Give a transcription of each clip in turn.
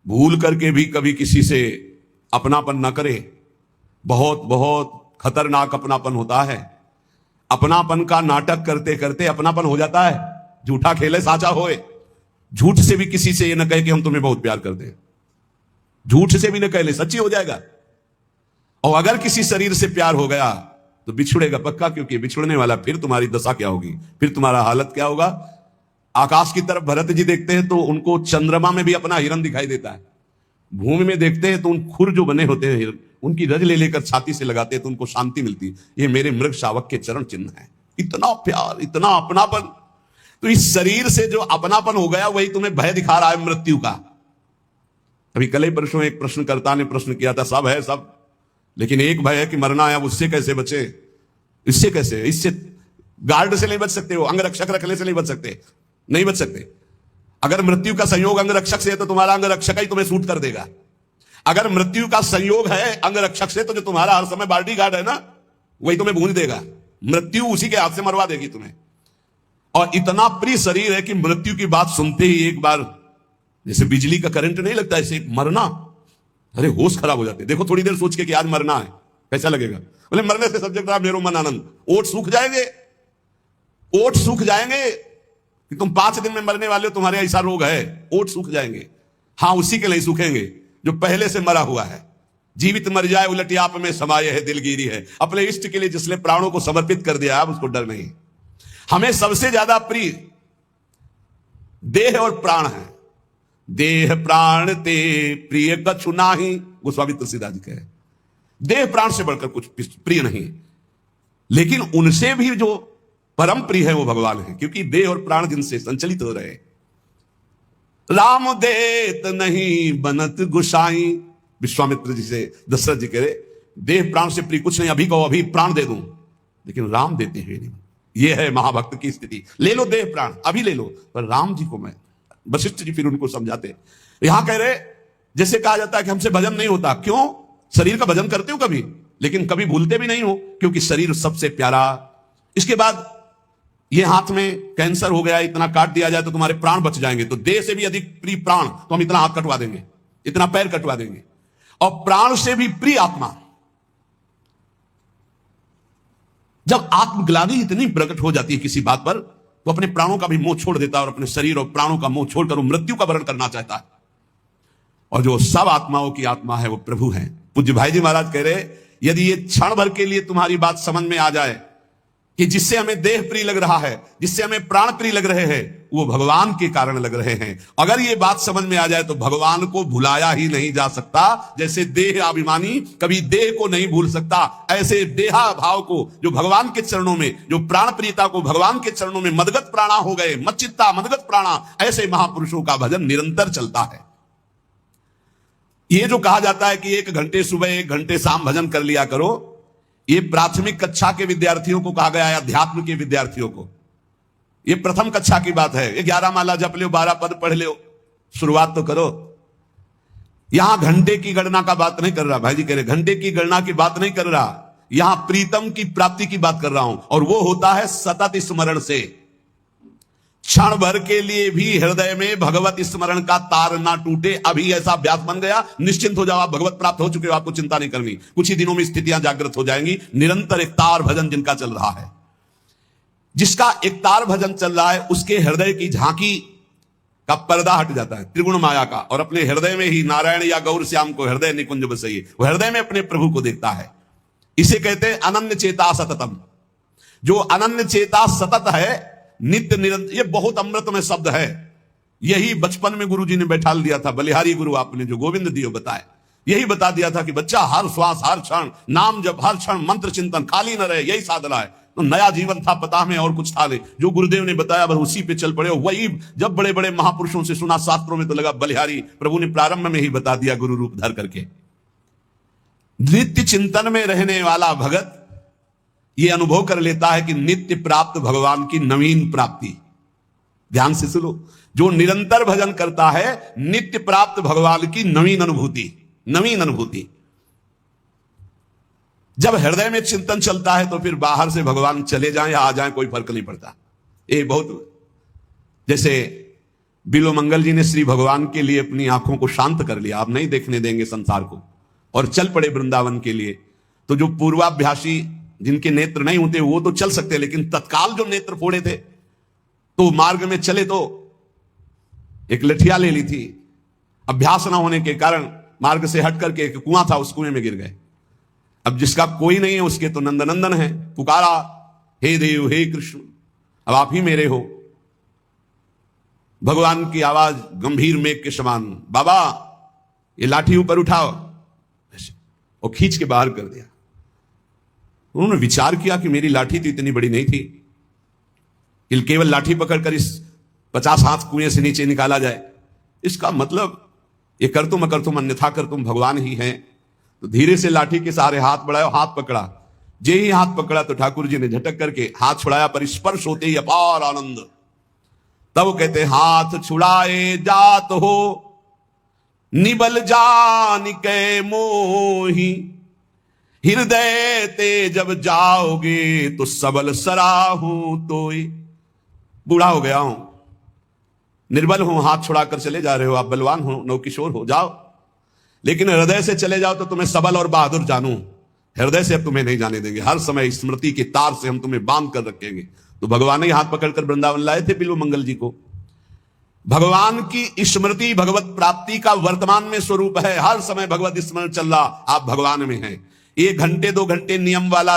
भूल करके भी कभी किसी से अपनापन न करे। बहुत बहुत खतरनाक अपनापन होता है। अपनापन का नाटक करते करते अपनापन हो जाता है। झूठा खेले साचा होए। झूठ से भी किसी से ये न कहे कि हम तुम्हें बहुत प्यार करते हैं। झूठ से भी न कह ले, सच्ची हो जाएगा। और अगर किसी शरीर से प्यार हो गया तो बिछुड़ेगा पक्का, क्योंकि बिछुड़ने वाला फिर तुम्हारी दशा क्या होगी, फिर तुम्हारा हालत क्या होगा। आकाश की तरफ भरत जी देखते हैं तो उनको चंद्रमा में भी अपना हिरन दिखाई देता है। भूमि में देखते हैं तो उन खुर जो बने होते हैं हिरन, उनकी रज ले लेकर छाती से लगाते हैं तो उनको शांति मिलती। ये मेरे मृग शावक के चरण चिन्ह है। इतना प्यार, इतना अपनापन। तो इस शरीर से जो अपनापन हो गया वही तुम्हें भय दिखा रहा है मृत्यु का। अभी कल ही परसों एक प्रश्नकर्ता ने प्रश्न किया था, सब है सब, लेकिन एक भय है कि मरना है, अब उससे कैसे बचे। इससे कैसे, इससे गार्ड से नहीं बच सकते हो, अंगरक्षक रखने से नहीं बच सकते, नहीं बच सकते। अगर मृत्यु का संयोग अंगरक्षक से है तो तुम्हारा अंगरक्षक ही तुम्हें सूट कर देगा। अगर मृत्यु का संयोग है अंगरक्षक से तो जो तुम्हारा हर समय बॉडी गार्ड है ना, वही तुम्हें भूंज देगा। मृत्यु उसी के हाथ से मरवा देगी तुम्हें। और इतना प्रिय शरीर है कि मृत्यु की बात सुनते ही एक बार जैसे बिजली का करंट नहीं लगता, ऐसे मरना, अरे होश खराब हो जाते। देखो थोड़ी देर सोच के कि आज मरना है, कैसा लगेगा। बोले मरने से सब्जेक्ट रहा मेरो मन आनंद। ओट सूख जाएंगे, ओट सूख जाएंगे कि तुम 5 दिन में मरने वाले हो, तुम्हारे ऐसा रोग है, ओट सूख जाएंगे। हाँ, उसी के लिए सूखेंगे जो पहले से मरा हुआ है। जीवित मर जाए उलटी आप में समाये है, दिलगिरी है। अपने इष्ट के लिए जिसने प्राणों को समर्पित कर दिया, अब उसको डर नहीं। हमें सबसे ज्यादा प्रिय देह और प्राण है। देह प्राण ते प्रिय कछु नाही, गोस्वामी तुलसीदास जी कहे। देह प्राण से बढ़कर कुछ प्रिय नहीं, लेकिन उनसे भी जो परम प्रिय है वो भगवान है, क्योंकि देह और प्राण जिनसे संचलित हो रहे। राम देत नहीं बनत गुसाई, विश्वामित्र जी से दशरथ जी कह रहे देह प्राण से प्रिय कुछ नहीं, अभी कहो अभी प्राण दे दूं, लेकिन राम देते हुए नहीं। ये है महाभक्त की स्थिति। ले लो देह प्राण, अभी ले लो, पर राम जी को मैं। वशिष्ठ जी फिर उनको समझाते। यहां कह रहे जैसे कहा जाता है कि हमसे भजन नहीं होता, क्यों? शरीर का भजन करते हो कभी, लेकिन कभी भूलते भी नहीं हो, क्योंकि शरीर सबसे प्यारा। इसके बाद ये हाथ में कैंसर हो गया, इतना काट दिया जाए तो तुम्हारे प्राण बच जाएंगे, तो देह से भी अधिक प्रिय प्राण, तो हम इतना हाथ कटवा देंगे, इतना पैर कटवा देंगे। और प्राण से भी प्रिय आत्मा। जब आत्मग्लानि इतनी प्रकट हो जाती है किसी बात पर, तो अपने प्राणों का भी मोह छोड़ देता है और अपने शरीर और प्राणों का मोह छोड़कर वो मृत्यु का वरण करना चाहता है। और जो सब आत्माओं की आत्मा है वो प्रभु है। पूज्य भाई जी महाराज कह रहे यदि ये क्षण भर के लिए तुम्हारी बात समझ में आ जाए कि जिससे हमें देह प्रिय लग रहा है, जिससे हमें प्राण प्रिय लग रहे हैं, वो भगवान के कारण लग रहे हैं। अगर ये बात समझ में आ जाए तो भगवान को भुलाया ही नहीं जा सकता। जैसे देह अभिमानी कभी देह को नहीं भूल सकता, ऐसे देहा भाव को जो भगवान के चरणों में, जो प्राण प्रियता को भगवान के चरणों में मदगत प्राणा हो गए, मच्चित्ता मदगत प्राणा, ऐसे महापुरुषों का भजन निरंतर चलता है। ये जो कहा जाता है कि 1 घंटे सुबह 1 घंटे शाम भजन कर लिया करो, ये प्राथमिक कक्षा के विद्यार्थियों को कहा गया है, अध्यात्म के विद्यार्थियों को। ये प्रथम कक्षा की बात है। 11 माला जप लो, 12 पद पढ़ लो, शुरुआत तो करो। यहां घंटे की गणना का बात नहीं कर रहा, भाई जी कह रहे घंटे की गणना की बात नहीं कर रहा, यहां प्रीतम की प्राप्ति की बात कर रहा हूं। और वो होता है सतत स्मरण से। क्षण भर के लिए भी हृदय में भगवत स्मरण का तार ना टूटे। अभी ऐसा अभ्यास बन गया, निश्चिंत हो जाओ, आप भगवत प्राप्त हो चुके हो, आपको चिंता नहीं करनी। कुछ ही दिनों में स्थितियां जागृत हो जाएंगी। निरंतर एक तार भजन जिनका चल रहा है, जिसका एक तार भजन चल रहा है, उसके हृदय की झांकी का पर्दा हट जाता है त्रिगुण माया का, और अपने हृदय में ही नारायण या गौर श्याम को हृदय निकुंज बसइए, वो हृदय में अपने प्रभु को देखता है। इसे कहते हैं अनन्य चेता सततम। जो अनन्य चेता सतत है, नित्य निरंतर, ये बहुत अमृतमय शब्द है। यही बचपन में गुरु जी ने बैठा दिया था, बलिहारी गुरु आपने जो गोविंद दियो बताए, यही बता दिया था कि बच्चा हर श्वास हर क्षण नाम जब, हर क्षण मंत्र चिंतन, खाली न रहे, यही साधना है। तो नया जीवन था, पता में और कुछ था नहीं, जो गुरुदेव ने बताया बस उसी पे चल पड़े। वही जब बड़े बड़े महापुरुषों से सुना शास्त्रों में तो लगा बलिहारी प्रभु ने प्रारंभ में ही बता दिया गुरु रूप धर करके। नित्य चिंतन में रहने वाला भगत ये अनुभव कर लेता है कि नित्य प्राप्त भगवान की नवीन प्राप्ति। ध्यान से सुनो, जो निरंतर भजन करता है, नित्य प्राप्त भगवान की नवीन अनुभूति, नवीन अनुभूति। जब हृदय में चिंतन चलता है तो फिर बाहर से भगवान चले जाएं या आ जाएं कोई फर्क नहीं पड़ता। ये बहुत जैसे बिल्वमंगल जी ने श्री भगवान के लिए अपनी आंखों को शांत कर लिया, आप नहीं देखने देंगे संसार को, और चल पड़े वृंदावन के लिए। तो जो पूर्वाभ्यासी जिनके नेत्र नहीं होते वो तो चल सकते, लेकिन तत्काल जो नेत्र फोड़े थे तो मार्ग में चले तो एक लठिया ले ली थी, अभ्यास ना होने के कारण मार्ग से हट करके एक कुआं था, उस कुएं में गिर गए। अब जिसका कोई नहीं है उसके तो नंदनंदन है, पुकारा हे देव हे कृष्ण अब आप ही मेरे हो। भगवान की आवाज गंभीर मेघ के समान, बाबा ये लाठी ऊपर उठाओ, और खींच के बाहर कर दिया। उन्होंने विचार किया कि मेरी लाठी तो इतनी बड़ी नहीं थी कि केवल लाठी पकड़कर इस 50 हाथ कुएं से नीचे निकाला जाए। इसका मतलब ये कर तुम अकर तुम अन्यथा कर तुम भगवान ही हैं। तो धीरे से लाठी के सहारे हाथ बढ़ाया, हाथ पकड़ा। जे ही हाथ पकड़ा तो ठाकुर जी ने झटक करके हाथ छुड़ाया, पर स्पर्श होते ही अपार आनंद। तब वो कहते हाथ छुड़ाए जात हो निबल जान के मोही, हृदय ते जब जाओगे तो सबल सराहू तोय। बूढ़ा हो गया हूं, निर्बल हूं, हाथ छुड़ाकर चले जा रहे हो, आप बलवान हो, नवकिशोर हो, जाओ, लेकिन हृदय से चले जाओ तो तुम्हें सबल और बहादुर जानू। हृदय से अब तुम्हें नहीं जाने देंगे, हर समय स्मृति के तार से हम तुम्हें बांध कर रखेंगे। तो भगवान ही हाथ पकड़कर वृंदावन लाए थे बिल्वमंगल जी को। भगवान की स्मृति भगवत प्राप्ति का वर्तमान में स्वरूप है, हर समय भगवत स्मरण चल रहा, आप भगवान में हैं। 1 घंटे 2 घंटे नियम वाला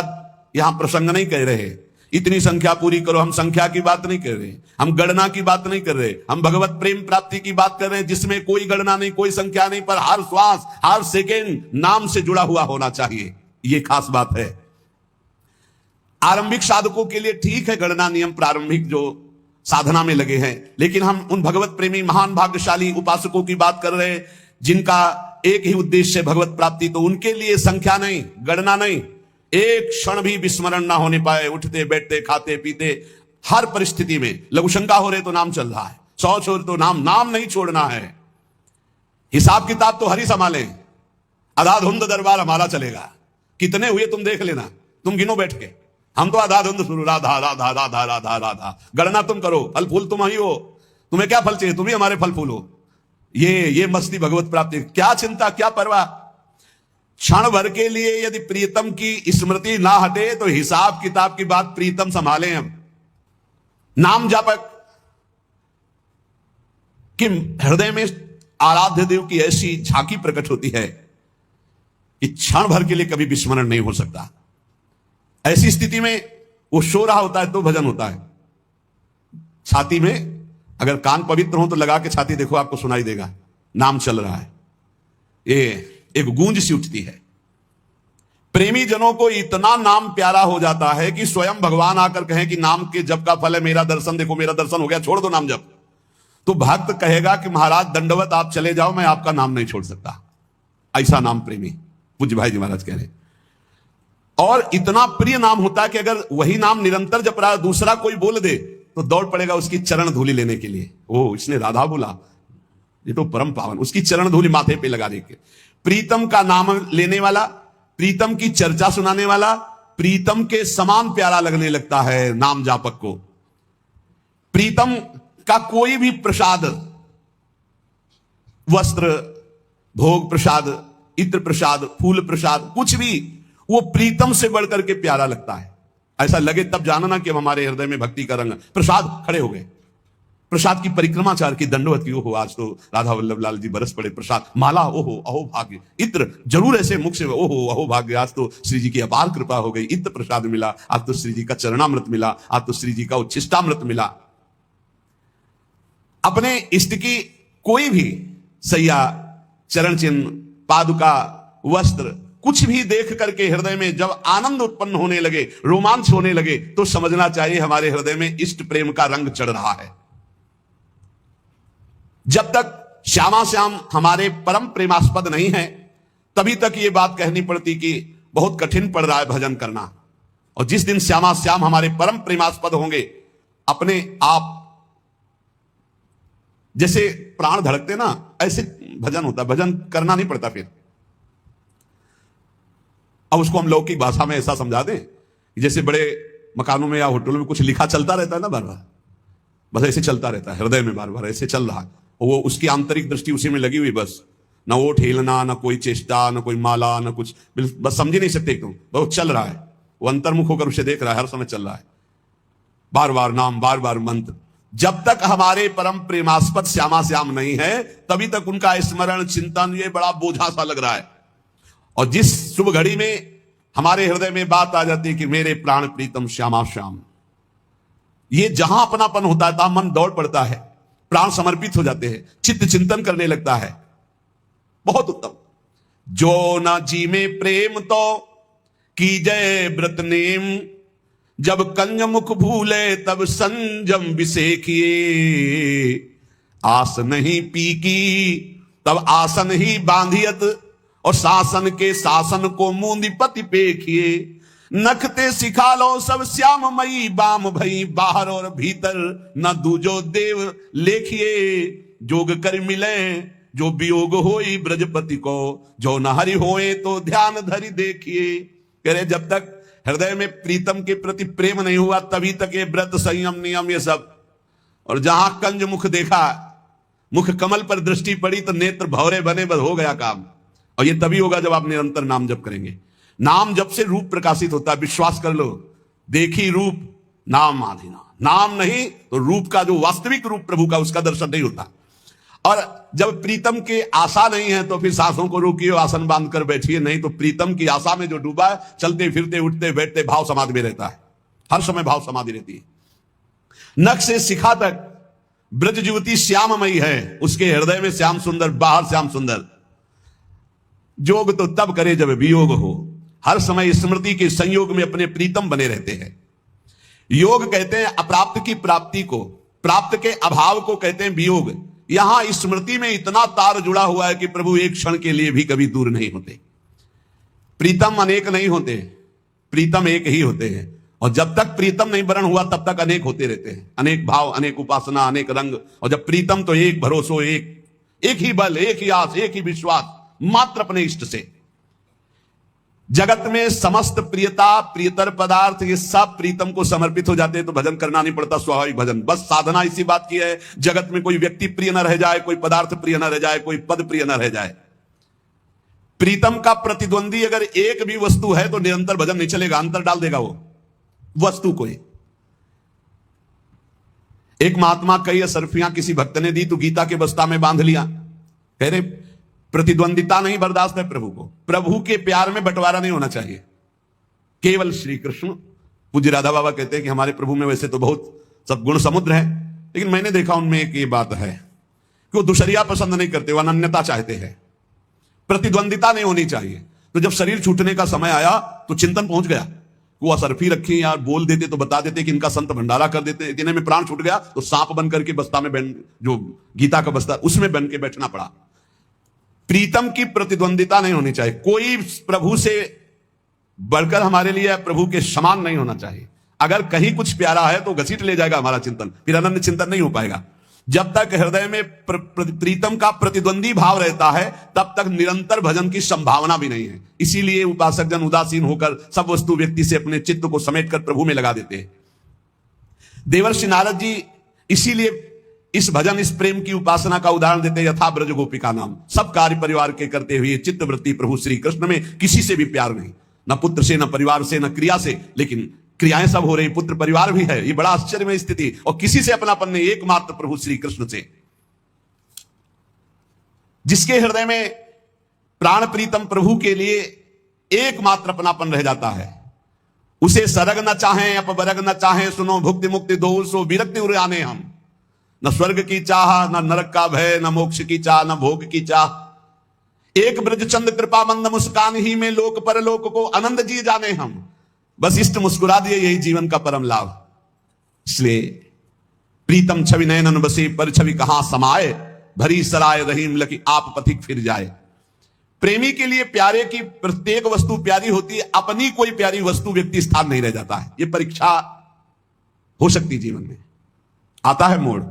यहां प्रसंग नहीं कह रहे, इतनी संख्या पूरी करो, हम संख्या की बात नहीं कर रहे, हम गणना की बात नहीं कर रहे, हम भगवत प्रेम प्राप्ति की बात कर रहे हैं, जिसमें कोई गणना नहीं, कोई संख्या नहीं, पर हर श्वास हर सेकेंड नाम से जुड़ा हुआ होना चाहिए। यह खास बात है। आरंभिक साधकों के लिए ठीक है गणना नियम, प्रारंभिक जो साधना में लगे हैं, लेकिन हम उन भगवत प्रेमी महान भाग्यशाली उपासकों की बात कर रहे हैं जिनका एक ही उद्देश्य है भगवत प्राप्ति। तो उनके लिए संख्या नहीं, गणना नहीं, एक क्षण भी विस्मरण ना होने पाए, उठते बैठते खाते पीते हर परिस्थिति में। लघुशंका हो रहे तो नाम चल रहा है, शौच हो रहे तो नाम नहीं छोड़ना है। हिसाब किताब तो हरी संभाले, आधा-धुंध दरबार हमारा चलेगा। कितने हुए तुम देख लेना, तुम गिनो बैठ के, हम तो आधा-धुंध शुरू, राधा राधा राधा राधा राधा। गणना तुम करो, फल फूल तुम ही हो, तुम्हें क्या फल चाहिए, तुम ही हमारे फल फूल हो। ये मस्ती भगवत प्राप्ति, क्या चिंता क्या परवाह। क्षण भर के लिए यदि प्रीतम की स्मृति ना हटे तो हिसाब किताब की बात प्रीतम संभालें। हम नाम जापक कि हृदय में आराध्य देव की ऐसी झांकी प्रकट होती है कि क्षण भर के लिए कभी विस्मरण नहीं हो सकता। ऐसी स्थिति में वो सो रहा होता है तो भजन होता है। छाती में अगर कान पवित्र हो तो लगा के छाती देखो, आपको सुनाई देगा, नाम चल रहा है। ये एक गूंज सी उठती है। प्रेमी जनों को इतना नाम प्यारा हो जाता है कि स्वयं भगवान आकर कहें कि नाम के जप का फल है मेरा दर्शन, देखो मेरा दर्शन हो गया, छोड़ दो नाम जप। तो भक्त कहेगा कि महाराज दंडवत, आप चले जाओ, मैं आपका नाम नहीं छोड़ सकता। ऐसा नाम प्रेमी पूज्य भाई जी महाराज कह रहे। और इतना प्रिय नाम होता है कि अगर वही नाम निरंतर जप रहा है, दूसरा कोई बोल दे तो दौड़ पड़ेगा उसकी चरण धूलि लेने के लिए। ओ इसने राधा बोला, ये तो परम पावन, उसकी चरण धूलि माथे पे लगाने के। प्रीतम का नाम लेने वाला, प्रीतम की चर्चा सुनाने वाला प्रीतम के समान प्यारा लगने लगता है नाम जापक को। प्रीतम का कोई भी प्रसाद, वस्त्र, भोग प्रसाद, इत्र प्रसाद, फूल प्रसाद, कुछ भी वो प्रीतम से बढ़कर के प्यारा लगता है। ऐसा लगे तब जानना कि हमारे हृदय में भक्ति का रंग। प्रसाद खड़े हो गए, प्रसाद की परिक्रमा चार की, दंडवत की, ओहो आज तो राधा वल्लभ लाल जी बरस पड़े। प्रसाद, माला, ओहो अहो भाग्य। इत्र जरूर ऐसे मुख से, ओहो अहो भाग्य, आज तो श्री जी की अपार कृपा हो गई, इत्र प्रसाद मिला, आज तो श्री जी का चरणामृत मिला, आज तो श्री जी का उच्छिष्टामृत मिला। अपने इष्ट की कोई भी सैया, चरण चिन्ह, पादुका, वस्त्र, कुछ भी देख करके हृदय में जब आनंद उत्पन्न होने लगे, रोमांच होने लगे, तो समझना चाहिए हमारे हृदय में इष्ट प्रेम का रंग चढ़ रहा है। जब तक श्यामा श्याम हमारे परम प्रेमास्पद नहीं है, तभी तक ये बात कहनी पड़ती कि बहुत कठिन पड़ रहा है भजन करना। और जिस दिन श्यामा श्याम हमारे परम प्रेमास्पद होंगे, अपने आप जैसे प्राण धड़कते ना, ऐसे भजन होता, भजन करना नहीं पड़ता फिर। अब उसको हम लौकिक भाषा में ऐसा समझा दें, जैसे बड़े मकानों में या होटलों में कुछ लिखा चलता रहता है ना बार बार, बस ऐसे चलता रहता है हृदय में, बार बार ऐसे चल रहा है, और वो उसकी आंतरिक दृष्टि उसी में लगी हुई, बस ना वो ठेलना, ना कोई चेष्टा, ना कोई माला, ना कुछ, बस समझ ही नहीं सकते तुम, बहुत चल रहा है, वो अंतर्मुख होकर उसे देख रहा है, हर समय चल रहा है, बार बार नाम, बार बार मंत्र। जब तक हमारे परम प्रेमास्पद श्यामा श्याम नहीं है, तभी तक उनका स्मरण चिंतन ये बड़ा बोझा सा लग रहा है। और जिस शुभ घड़ी में हमारे हृदय में बात आ जाती है कि मेरे प्राण प्रीतम श्यामा श्याम, ये जहां अपनापन होता है तहां मन दौड़ पड़ता है, प्राण समर्पित हो जाते हैं, चित्त चिंतन करने लगता है। बहुत उत्तम। जो न जी में प्रेम तो कीजय व्रत नेम, जब कंज मुख भूले तब संजम विसेखिए, आस नहीं पी की तब आसन ही बांधियत, और शासन के शासन को मूंदी पति पेखिए, नखते सिखा लो सब श्याममयी बाम भई, बाहर और भीतर न दूजो देव लेखिए, जोग कर मिले जो वियोग होई ब्रजपति को, जो न हरि होए तो ध्यान धरि देखिए। कह रहे जब तक हृदय में प्रीतम के प्रति प्रेम नहीं हुआ तभी तक ये व्रत संयम नियम ये सब, और जहां कंज मुख देखा, मुख कमल पर दृष्टि पड़ी तो नेत्र भौरे बने, बस हो गया काम। और ये तभी होगा जब आप निरंतर नाम जप करेंगे। नाम जप से रूप प्रकाशित होता है, विश्वास कर लो, देखी रूप नाम आधीना, नाम नहीं तो रूप का जो वास्तविक रूप प्रभु का, उसका दर्शन नहीं होता। और जब प्रीतम के आशा नहीं है तो फिर सांसों को रोकिए, आसन बांध कर बैठिए, नहीं तो प्रीतम की आशा में जो डूबा है, चलते फिरते उठते बैठते भाव समाधि में रहता है, हर समय भाव समाधि रहती है। नख से शिखा तक ब्रज युवती श्याममयी है, उसके हृदय में श्याम सुंदर, बाहर श्याम सुंदर। जोग तो तब करे जब वियोग हो, हर समय स्मृति के संयोग में अपने प्रीतम बने रहते हैं। योग कहते हैं अप्राप्त की प्राप्ति को, प्राप्त के अभाव को कहते हैं वियोग। यहां स्मृति में इतना तार जुड़ा हुआ है कि प्रभु एक क्षण के लिए भी कभी दूर नहीं होते। प्रीतम अनेक नहीं होते, प्रीतम एक ही होते हैं, और जब तक प्रीतम नहीं वर्ण हुआ तब तक अनेक होते रहते हैं, अनेक भाव, अनेक उपासना, अनेक रंग। और जब प्रीतम तो एक भरोसो, एक ही बल, एक ही आस, एक ही विश्वास, मात्र अपने इष्ट से। जगत में समस्त प्रियता, प्रियतर पदार्थ, ये सब प्रीतम को समर्पित हो जाते हैं तो भजन करना नहीं पड़ता, स्वाभाविक भजन। बस साधना इसी बात की है, जगत में कोई व्यक्ति प्रिय न रह जाए, कोई पदार्थ प्रिय न रह जाए, कोई पद प्रिय न रह जाए। प्रीतम का प्रतिद्वंदी अगर एक भी वस्तु है तो निरंतर भजन नहीं चलेगा, अंतर डाल देगा वो वस्तु को। एक महात्मा कई असरफियां किसी भक्त ने दी तो गीता के बस्ता में बांध लिया। कह रहे प्रतिद्वंदिता नहीं बर्दाश्त है प्रभु को, प्रभु के प्यार में बंटवारा नहीं होना चाहिए, केवल श्री कृष्ण। पूज्य राधा बाबा कहते हैं कि हमारे प्रभु में वैसे तो बहुत सब गुण समुद्र है, लेकिन मैंने देखा उनमें एक ये बात है कि वो दुशरिया पसंद नहीं करते, वो अनन्यता चाहते हैं, प्रतिद्वंदिता नहीं होनी चाहिए। तो जब शरीर छूटने का समय आया तो चिंतन पहुंच गया, वो असरफी रखी यार, बोल देते तो बता देते कि इनका संत भंडारा कर देते। इतने में प्राण छूट गया तो सांप बन करके बस्ता में जो गीता का बस्ता उसमें बन के बैठना पड़ा। प्रीतम की प्रतिद्वंदिता नहीं होनी चाहिए, कोई प्रभु से बढ़कर हमारे लिए प्रभु के समान नहीं होना चाहिए। अगर कहीं कुछ प्यारा है तो घसीट ले जाएगा हमारा चिंतन, फिर अनन्य चिंतन नहीं हो पाएगा। जब तक हृदय में प्रीतम का प्रतिद्वंदी भाव रहता है तब तक निरंतर भजन की संभावना भी नहीं है। इसीलिए उपासक जन उदासीन होकर सब वस्तु व्यक्ति से अपने चित्त को समेटकर प्रभु में लगा देते हैं। देवर्षि नारद जी इसीलिए इस भजन, इस प्रेम की उपासना का उदाहरण देते, यथा ब्रज गोपिका नाम। सब कार्य परिवार के करते हुए चित्त वृत्ति प्रभु श्री कृष्ण में, किसी से भी प्यार नहीं, न पुत्र से, न परिवार से, न क्रिया से, लेकिन क्रियाएं सब हो रही, पुत्र परिवार भी है। ये बड़ा आश्चर्यमय स्थिति, और किसी से अपनापन नहीं, एकमात्र प्रभु श्री कृष्ण से। जिसके हृदय में प्राण प्रीतम प्रभु के लिए एकमात्र अपनापन रह जाता है, उसे सरग न चाहें अपबरग न चाहें, सुनो भुक्ति मुक्ति दो सो विरक्ति उड़ाने हम। न स्वर्ग की चाह, न नरक का भय, न मोक्ष की चाह, न भोग की चाह। एक ब्रजचंद कृपा मंद मुस्कान ही में लोक परलोक को आनंद जी जाने हम। बस इष्ट मुस्कुरा दिए, यही जीवन का परम लाभ। इसलिए प्रीतम छवि नयनन बसे, पर छवि कहां समाये, भरी सराय रहीम लकी आप पथिक फिर जाए। प्रेमी के लिए प्यारे की प्रत्येक वस्तु प्यारी होती है, अपनी कोई प्यारी वस्तु व्यक्ति स्थान नहीं रह जाता है। यह परीक्षा हो सकती है जीवन में, आता है मोड़।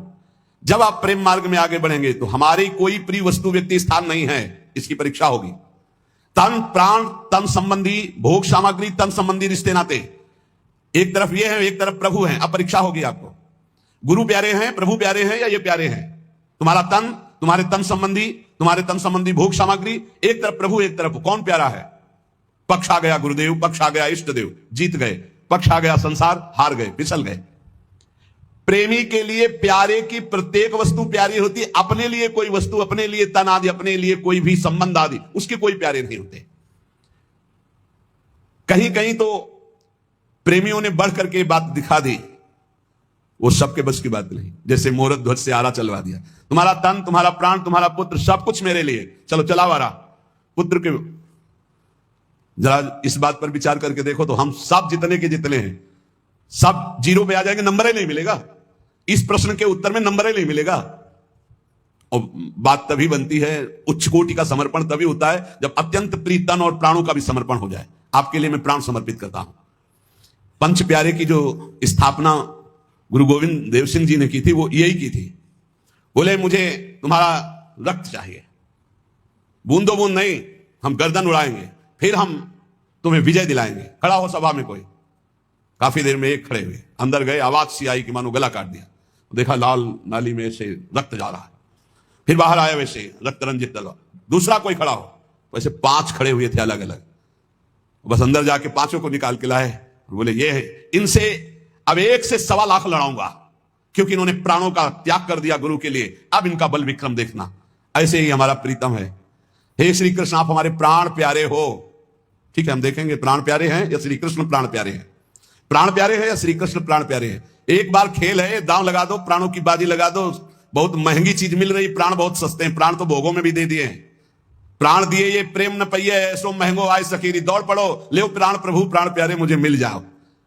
जब आप प्रेम मार्ग में आगे बढ़ेंगे तो हमारी कोई प्रिय वस्तु व्यक्ति स्थान नहीं है, इसकी परीक्षा होगी। तन प्राण, तन संबंधी भोग सामग्री, तन संबंधी रिश्ते नाते एक तरफ ये है, एक तरफ प्रभु है, अब परीक्षा होगी आपको। गुरु प्यारे हैं, प्रभु प्यारे हैं, या ये प्यारे हैं? तुम्हारा तन, तुम्हारे तन संबंधी भोग सामग्री, एक तरफ प्रभु एक तरफ कौन प्यारा है? पक्ष आ गया गुरुदेव, पक्ष आ गया इष्ट देव, जीत गए। पक्ष आ गया संसार, हार गए, फिसल गए। प्रेमी के लिए प्यारे की प्रत्येक वस्तु प्यारी होती है। अपने लिए कोई वस्तु, अपने लिए तन आदि, अपने लिए कोई भी संबंध आदि, उसके कोई प्यारे नहीं होते। कहीं कहीं तो प्रेमियों ने बढ़ करके बात दिखा दी, वो सबके बस की बात नहीं। जैसे मुहूर्त ध्वज से आरा चलवा दिया, तुम्हारा तन, तुम्हारा प्राण, तुम्हारा पुत्र, सब कुछ मेरे लिए, चलो चलाओ आरा। पुत्र के जरा इस बात पर विचार करके देखो तो हम सब जितने के जितने हैं सब जीरो पे आ जाएंगे, नंबर ही नहीं मिलेगा। इस प्रश्न के उत्तर में नंबर ही नहीं मिलेगा। और बात तभी बनती है, उच्च कोटि का समर्पण तभी होता है जब अत्यंत प्रिय तन और प्राणों का भी समर्पण हो जाए। आपके लिए मैं प्राण समर्पित करता हूं। पंच प्यारे की जो स्थापना गुरु गोविंद देव सिंह जी ने की थी, वो यही की थी। बोले मुझे तुम्हारा रक्त चाहिए, बूंदो बूंद नहीं, हम गर्दन उड़ाएंगे, फिर हम तुम्हें विजय दिलाएंगे। खड़ा हो सभा में कोई। काफी देर में एक खड़े हुए, अंदर गए, आवाज सी आई कि मानो गला काट दिया। देखा लाल नाली में से रक्त जा रहा है। फिर बाहर आया वैसे रक्त रंजित तलवार। दूसरा कोई खड़ा हो, वैसे 5 खड़े हुए थे अलग अलग। बस अंदर जाके 5 को निकाल के लाए, बोले ये है, इनसे अब 1 से 1.25 लाख लड़ाऊंगा, क्योंकि इन्होंने प्राणों का त्याग कर दिया गुरु के लिए। अब इनका बल विक्रम देखना। ऐसे ही हमारा प्रीतम है। हे श्री कृष्ण, आप हमारे प्राण प्यारे हो। ठीक है, हम देखेंगे प्राण प्यारे हैं या श्री कृष्ण प्राण प्यारे हैं। प्राण प्यारे हैं या श्री कृष्ण प्राण प्यारे हैं। एक बार खेल है, दांव लगा दो, प्राणों की बाजी लगा दो। बहुत महंगी चीज मिल रही, प्राण बहुत सस्ते हैं। प्राण तो भोगों में भी दे दिए हैं। प्राण दिए ये प्रेम न पहिए, ऐसो महंगो आय सकीरी। दौड़ पड़ो, ले प्राण प्रभु प्राण प्यारे मुझे मिल जाओ।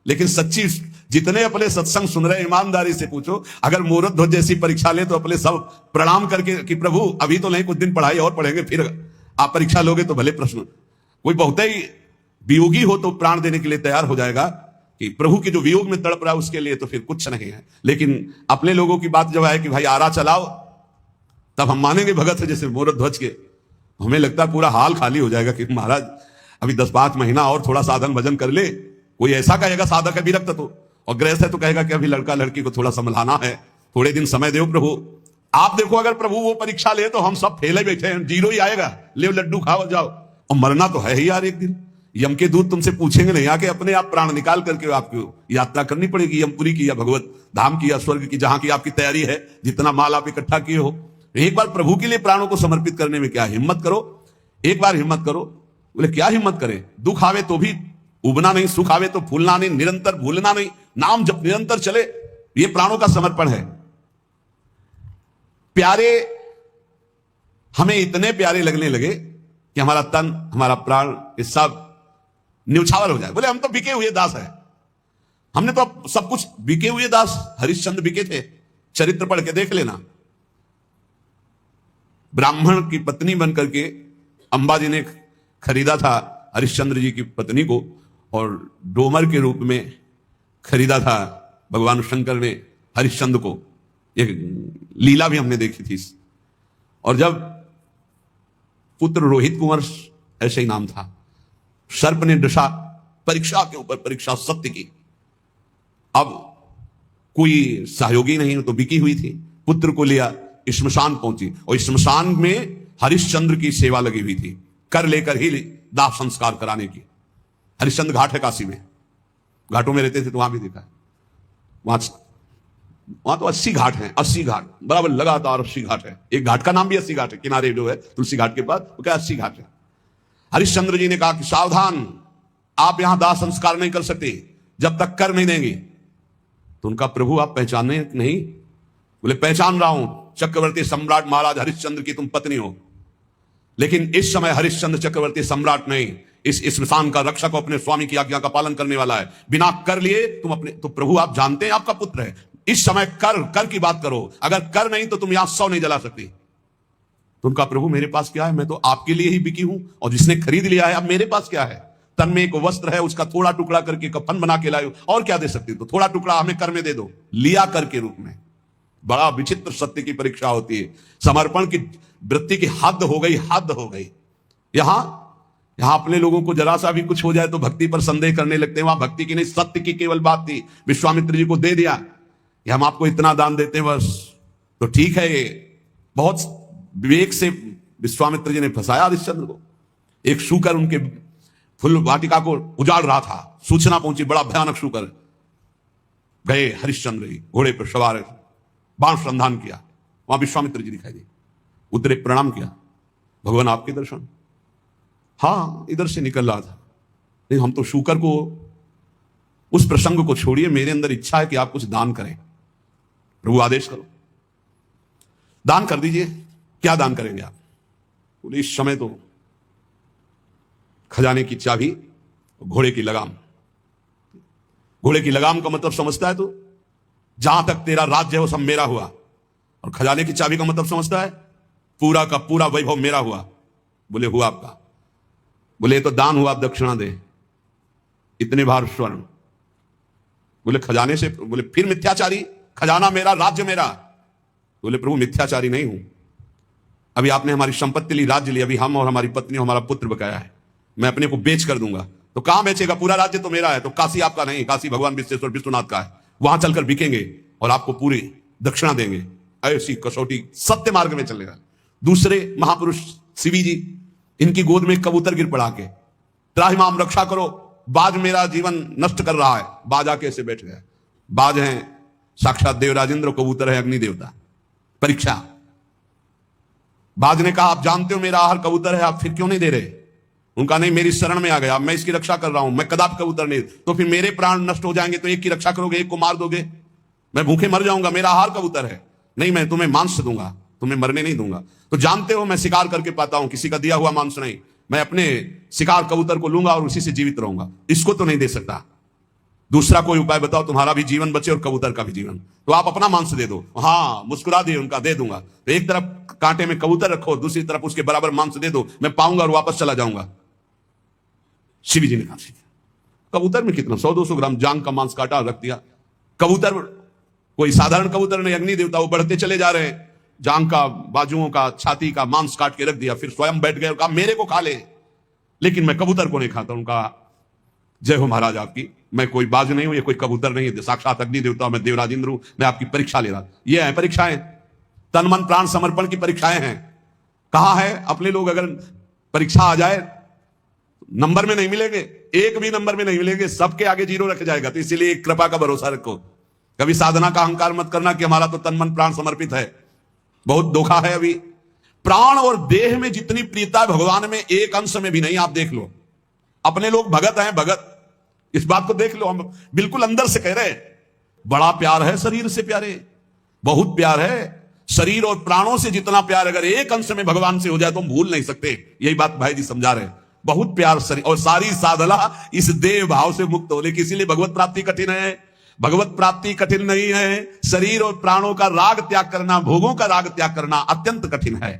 लेकिन सच्ची जितने अपने सत्संग सुन रहे, ईमानदारी से पूछो, अगर मुहूर्त ध्वज जैसी परीक्षा ले तो अपने सब प्रणाम करके कि प्रभु अभी तो नहीं, कुछ दिन पढ़ाई और पढ़ेंगे, फिर आप परीक्षा लोगे तो भले प्रश्न। कोई बहुत ही वियोगी हो तो प्राण देने के लिए तैयार हो जाएगा कि प्रभु के जो वियोग में तड़प रहा है उसके लिए तो फिर कुछ नहीं है। लेकिन अपने लोगों की बात जब आए कि भाई आरा चलाओ, तब हम मानेंगे भगत है जैसे मुहूर्त ध्वज के। हमें लगता है पूरा हाल खाली हो जाएगा कि महाराज अभी 10-5 महीना और थोड़ा साधन भजन कर ले। कोई ऐसा कहेगा साधक है विरक्त तो, और गृहस्थ है तो कहेगा कि अभी लड़का लड़की को थोड़ा संभलाना है, थोड़े दिन समय दो प्रभु। आप देखो अगर प्रभु वो परीक्षा ले तो हम सब फेले बैठे हैं, जीरो ही आएगा। ले लड्डू खाओ जाओ, और मरना तो है ही यार एक दिन। यम के दूत तुमसे पूछेंगे नहीं, आके अपने आप प्राण निकाल करके आपको यात्रा करनी पड़ेगी, यमपुरी की या भगवत धाम की या स्वर्ग की, जहां की आपकी तैयारी है, जितना माल आप इकट्ठा किए हो। एक बार प्रभु के लिए प्राणों को समर्पित करने में क्या हिम्मत करो, एक बार हिम्मत करो। बोले क्या हिम्मत करें? दुख आवे तो भी उबना नहीं, सुख आवे तो फूलना नहीं, निरंतर भूलना नहीं, नाम जब निरंतर चले, ये प्राणों का समर्पण है। प्यारे हमें इतने प्यारे लगने लगे कि हमारा तन, हमारा प्राण, ये सब न्यौछावर हो जाए। बोले हम तो बिके हुए दास हैं, हमने तो सब कुछ बिके हुए दास। हरिश्चंद्र बिके थे, चरित्र पढ़ के देख लेना। ब्राह्मण की पत्नी बनकर के अंबाजी ने खरीदा था हरिश्चंद्र जी की पत्नी को, और डोमर के रूप में खरीदा था भगवान शंकर ने हरिश्चंद्र को। एक लीला भी हमने देखी थी। और जब पुत्र रोहित कुंवर, ऐसे ही नाम था, सर्प ने दशा परीक्षा के ऊपर परीक्षा सत्य की। अब कोई सहयोगी नहीं तो बिकी हुई थी। पुत्र को लिया, श्मशान पहुंची, और श्मशान में हरिश्चंद्र की सेवा लगी हुई थी, कर लेकर ही दाह संस्कार कराने की। हरिश्चंद्र घाट है काशी में, घाटों में रहते थे तो वहां भी देखा है। वहां तो 80 घाट हैं, 80 घाट बराबर लगातार 80 घाट है। एक घाट का नाम भी 80 घाट है, किनारे जो है तुलसी घाट के पास, वो क्या 80 घाट है। हरिश्चंद्र जी ने कहा कि सावधान, आप यहां दाह संस्कार नहीं कर सकते जब तक कर नहीं देंगे। तो उनका प्रभु आप पहचाने नहीं? बोले पहचान रहा हूं, चक्रवर्ती सम्राट महाराज हरिश्चंद्र की तुम पत्नी हो। लेकिन इस समय हरिश्चंद्र चक्रवर्ती सम्राट नहीं, इस स्मशान का रक्षक, अपने स्वामी की आज्ञा का पालन करने वाला है। बिना कर लिए तुम अपने, तो प्रभु आप जानते हैं आपका पुत्र है, इस समय कर की बात करो। अगर कर नहीं तो तुम यहां 100 नहीं जला सकती। तुमका प्रभु मेरे पास क्या है, मैं तो आपके लिए ही बिकी हूं, और जिसने खरीद लिया है अब मेरे पास क्या है? तन में एक वस्त्र है, उसका थोड़ा टुकड़ा करके कफन बना के लाओ, और क्या दे सकती? तो थोड़ा टुकड़ा हमें कर में दे दो, लिया कर के रूप में। बड़ा विचित्र सत्य की परीक्षा होती है। समर्पण की वृत्ति की हद हो गई, हद हो गई। यहां अपने लोगों को जरा सा भी कुछ हो जाए तो भक्ति पर संदेह करने लगते हैं। वहां भक्ति की नहीं, सत्य की केवल बात थी। विश्वामित्र जी को दे दिया, कि हम आपको इतना दान देते हैं बस, तो ठीक है। ये बहुत विवेक से विश्वामित्र जी ने फंसाया हरिश्चंद्र को। एक शूकर उनके फुल वाटिका को उजाड़ रहा था, सूचना पहुंची, बड़ा भयानक शूकर। गए हरिश्चंद्र जी घोड़े पर सवार, बाण संधान किया, वहां विश्वामित्र जी दिखाई दिए, उतरे, प्रणाम किया, भगवान आपके दर्शन। हाँ, इधर से निकल रहा था, लेकिन हम तो शूकर को, उस प्रसंग को छोड़िए, मेरे अंदर इच्छा है कि आप कुछ दान करें, प्रभु आदेश करो, दान कर दीजिए। क्या दान करेंगे आप? बोले इस समय तो खजाने की चाबी, घोड़े की लगाम। घोड़े की लगाम का मतलब समझता है तो, जहां तक तेरा राज्य है वो सब मेरा हुआ। और खजाने की चाबी का मतलब समझता है, पूरा का पूरा वैभव मेरा हुआ। बोले हुआ आपका? बोले ये तो दान हुआ, आप दक्षिणा दे, इतने भार स्वर्ण। बोले खजाने से? बोले फिर मिथ्याचारी, खजाना मेरा, राज्य मेरा। बोले प्रभु मिथ्याचारी नहीं हूं, अभी आपने हमारी संपत्ति ली, राज्य ली, अभी हम और हमारी पत्नी और हमारा पुत्र बकाया है, मैं अपने को बेच कर दूंगा। तो कहां बेचेगा? पूरा राज्य तो मेरा है। तो काशी आपका नहीं, काशी भगवान विश्वेश्वर विश्वनाथ का है, वहां चलकर बिकेंगे और आपको पूरी दक्षिणा देंगे। ऐसी कसौटी, सत्य मार्ग में चलेगा। दूसरे महापुरुष शिवी जी, इनकी गोद में कबूतर गिर पड़ा के, त्राहिमाम रक्षा करो, बाज मेरा जीवन नष्ट कर रहा है। बाज आके ऐसे बैठ गया। बाज हैं साक्षात देवराजेंद्र, कबूतर है अग्नि देवता। परीक्षा। बाज ने कहा आप जानते हो मेरा आहार कबूतर है, आप फिर क्यों नहीं दे रहे? उनका नहीं, मेरी शरण में आ गया, मैं इसकी रक्षा कर रहा हूं, मैं कदापि कबूतर नहीं। तो फिर मेरे प्राण नष्ट हो जाएंगे तो एक की रक्षा करोगे, एक को मार दोगे, मैं भूखे मर जाऊंगा, मेरा आहार कबूतर है। नहीं, मैं तुम्हें मांस दूंगा, तुम्हें मरने नहीं दूंगा। तो जानते हो मैं शिकार करके पाता हूं, किसी का दिया हुआ मांस नहीं, मैं अपने शिकार कबूतर को लूंगा और उसी से जीवित रहूंगा, इसको तो नहीं दे सकता। दूसरा कोई उपाय बताओ, तुम्हारा भी जीवन बचे और कबूतर का भी जीवन। तो आप अपना मांस दे दो। हाँ, मुस्कुरा दिए, उनका दे दूंगा। तो एक तरफ कांटे में कबूतर रखो, दूसरी तरफ उसके बराबर मांस दे दो, मैं पाऊंगा और वापस चला जाऊंगा। शिवी जी ने कहा कबूतर में कितना, 100-200 ग्राम जांग का मांस काटा, रख दिया। कबूतर कोई साधारण कबूतर नहीं, अग्नि देवता, वो बढ़ते चले जा रहे हैं, जांग का, बाजुओं का, छाती का मांस काट के रख दिया, फिर स्वयं बैठ गए और कहा मेरे को खा ले, लेकिन मैं कबूतर को नहीं खाता। उनका जय हो महाराज आपकी, मैं कोई बाज नहीं हूं, ये कोई कबूतर नहीं है, साक्षात अग्नि देवता, मैं देवराजेंद्र हूं, मैं आपकी परीक्षा ले रहा। ये है परीक्षाएं, तन मन प्राण समर्पण की परीक्षाएं हैं। कहा है अपने लोग, अगर परीक्षा आ जाए नंबर में नहीं मिलेंगे, एक भी नंबर में नहीं मिलेंगे, सबके आगे 0 रख जाएगा। तो इसीलिए कृपा का भरोसा रखो, कभी साधना का अहंकार मत करना कि हमारा तो तन मन प्राण समर्पित है। बहुत धोखा है अभी। प्राण और देह में जितनी प्रियता भगवान में एक अंश में भी नहीं। आप देख लो, अपने लोग भगत हैं, भगत, इस बात को देख लो, हम बिल्कुल अंदर से कह रहे हैं, बड़ा प्यार है शरीर से प्यारे, बहुत प्यार है। शरीर और प्राणों से जितना प्यार अगर एक अंश में भगवान से हो जाए तो हम भूल नहीं सकते। यही बात भाई जी समझा रहे हैं, बहुत प्यार शरीर, और सारी साधना इस देह भाव से मुक्त हो। लेकिन इसीलिए भगवत प्राप्ति कठिन है। भगवत प्राप्ति कठिन नहीं है, शरीर और प्राणों का राग त्याग करना, भोगों का राग त्याग करना अत्यंत कठिन है।